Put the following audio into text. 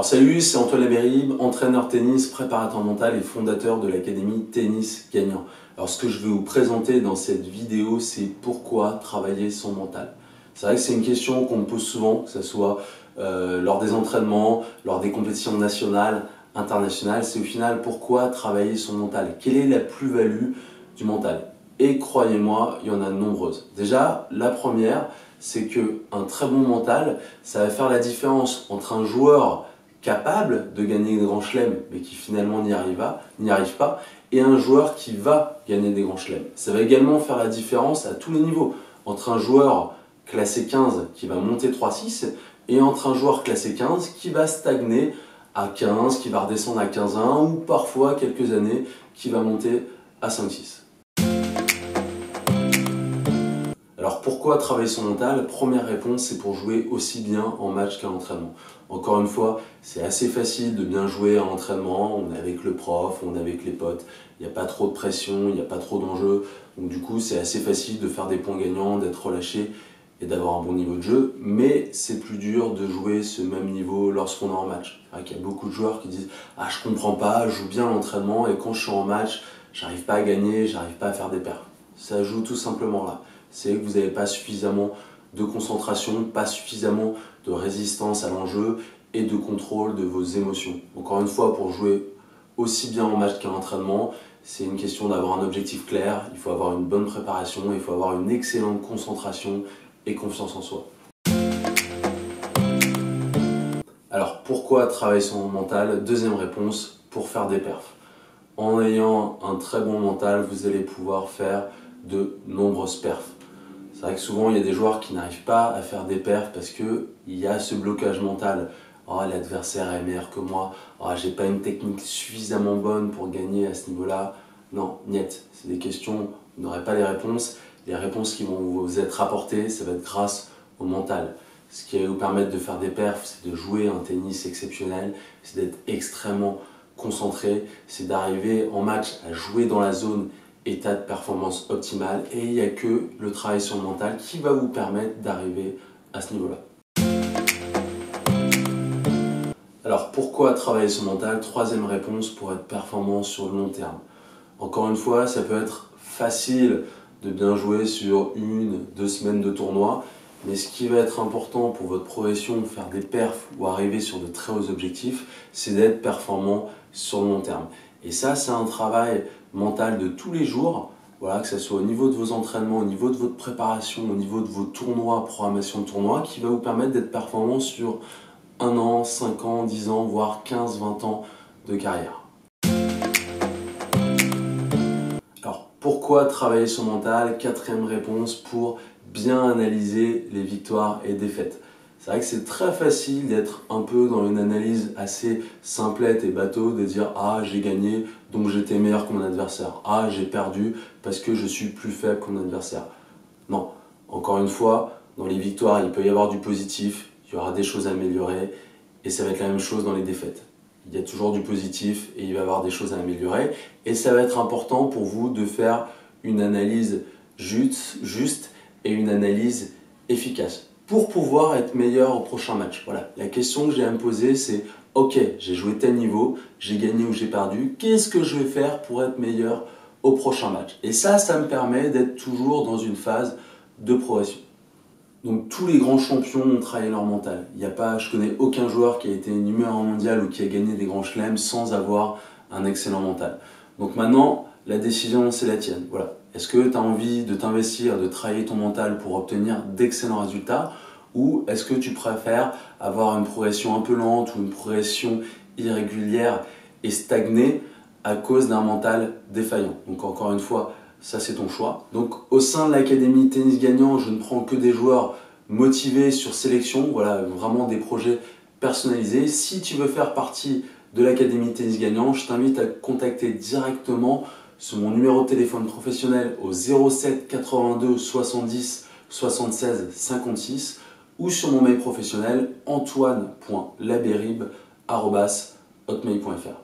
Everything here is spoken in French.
Alors salut, c'est Antoine Labérib, entraîneur tennis, préparateur mental et fondateur de l'académie Tennis Gagnant. Alors ce que je vais vous présenter dans cette vidéo, c'est pourquoi travailler son mental. C'est vrai que c'est une question qu'on me pose souvent, que ce soit lors des entraînements, lors des compétitions nationales, internationales. C'est au final pourquoi travailler son mental. Quelle est la plus-value du mental? Et croyez-moi, il y en a de nombreuses. Déjà, la première, c'est qu'un très bon mental, ça va faire la différence entre un joueur capable de gagner des grands chelems, mais qui finalement n'y arrive pas, et un joueur qui va gagner des grands chelems. Ça va également faire la différence à tous les niveaux, entre un joueur classé 15 qui va monter 3-6, et entre un joueur classé 15 qui va stagner à 15, qui va redescendre à 15-1, ou parfois quelques années, qui va monter à 5-6. Alors pourquoi travailler son mental? Première réponse, c'est pour jouer aussi bien en match qu'à l'entraînement. Encore une fois, c'est assez facile de bien jouer à l'entraînement, on est avec le prof, on est avec les potes, il n'y a pas trop de pression, il n'y a pas trop d'enjeux. Donc du coup, c'est assez facile de faire des points gagnants, d'être relâché et d'avoir un bon niveau de jeu. Mais c'est plus dur de jouer ce même niveau lorsqu'on est en match. C'est vrai qu'il y a beaucoup de joueurs qui disent « Ah, je comprends pas, je joue bien à l'entraînement et quand je suis en match, j'arrive pas à gagner, j'arrive pas à faire des perfs. » Ça joue tout simplement là. C'est que vous n'avez pas suffisamment de concentration, pas suffisamment de résistance à l'enjeu et de contrôle de vos émotions. Encore une fois, pour jouer aussi bien en match qu'à l'entraînement, c'est une question d'avoir un objectif clair, il faut avoir une bonne préparation, il faut avoir une excellente concentration et confiance en soi. Alors pourquoi travailler son mental? Deuxième réponse, pour faire des perfs. En ayant un très bon mental, vous allez pouvoir faire de nombreuses perfs. C'est vrai que souvent il y a des joueurs qui n'arrivent pas à faire des perfs parce qu'il y a ce blocage mental. Oh, l'adversaire est meilleur que moi, oh, j'ai pas une technique suffisamment bonne pour gagner à ce niveau-là. Non, niet, c'est des questions, vous n'aurez pas les réponses. Les réponses qui vont vous être apportées, ça va être grâce au mental. Ce qui va vous permettre de faire des perfs, c'est de jouer un tennis exceptionnel, c'est d'être extrêmement concentré, c'est d'arriver en match à jouer dans la zone état de performance optimale, et il n'y a que le travail sur le mental qui va vous permettre d'arriver à ce niveau-là. Alors pourquoi travailler sur le mental? Troisième réponse, pour être performant sur le long terme. Encore une fois, ça peut être facile de bien jouer sur 1-2 semaines de tournoi, mais ce qui va être important pour votre progression, faire des perfs ou arriver sur de très hauts objectifs, c'est d'être performant sur le long terme. Et ça, c'est un travail mental de tous les jours, voilà, que ce soit au niveau de vos entraînements, au niveau de votre préparation, au niveau de vos tournois, programmation de tournois, qui va vous permettre d'être performant sur 1 an, 5 ans, 10 ans, voire 15, 20 ans de carrière. Alors, pourquoi travailler son mental? Quatrième réponse, pour bien analyser les victoires et défaites. C'est vrai que c'est très facile d'être un peu dans une analyse assez simplette et bateau, de dire « Ah, j'ai gagné, donc j'étais meilleur que mon adversaire. Ah, j'ai perdu parce que je suis plus faible que mon adversaire. » Non, encore une fois, dans les victoires, il peut y avoir du positif, il y aura des choses à améliorer, et ça va être la même chose dans les défaites. Il y a toujours du positif et il va y avoir des choses à améliorer, et ça va être important pour vous de faire une analyse juste et une analyse efficace, pour pouvoir être meilleur au prochain match. Voilà, la question que j'ai à me poser, c'est « Ok, j'ai joué tel niveau, j'ai gagné ou j'ai perdu, qu'est-ce que je vais faire pour être meilleur au prochain match ?» Et ça me permet d'être toujours dans une phase de progression. Donc tous les grands champions ont travaillé leur mental. Il n'y a pas, je connais aucun joueur qui a été numéro 1 mondial ou qui a gagné des grands chelems sans avoir un excellent mental. Donc maintenant, la décision, c'est la tienne. Voilà. Est-ce que tu as envie de t'investir, de travailler ton mental pour obtenir d'excellents résultats, ou est-ce que tu préfères avoir une progression un peu lente ou une progression irrégulière et stagner à cause d'un mental défaillant? Donc encore une fois, ça c'est ton choix. Donc au sein de l'académie Tennis Gagnant, je ne prends que des joueurs motivés sur sélection, voilà, vraiment des projets personnalisés. Si tu veux faire partie de l'académie Tennis Gagnant, je t'invite à contacter directement sur mon numéro de téléphone professionnel au 07 82 70 76 56 ou sur mon mail professionnel antoine.labérib@hotmail.fr.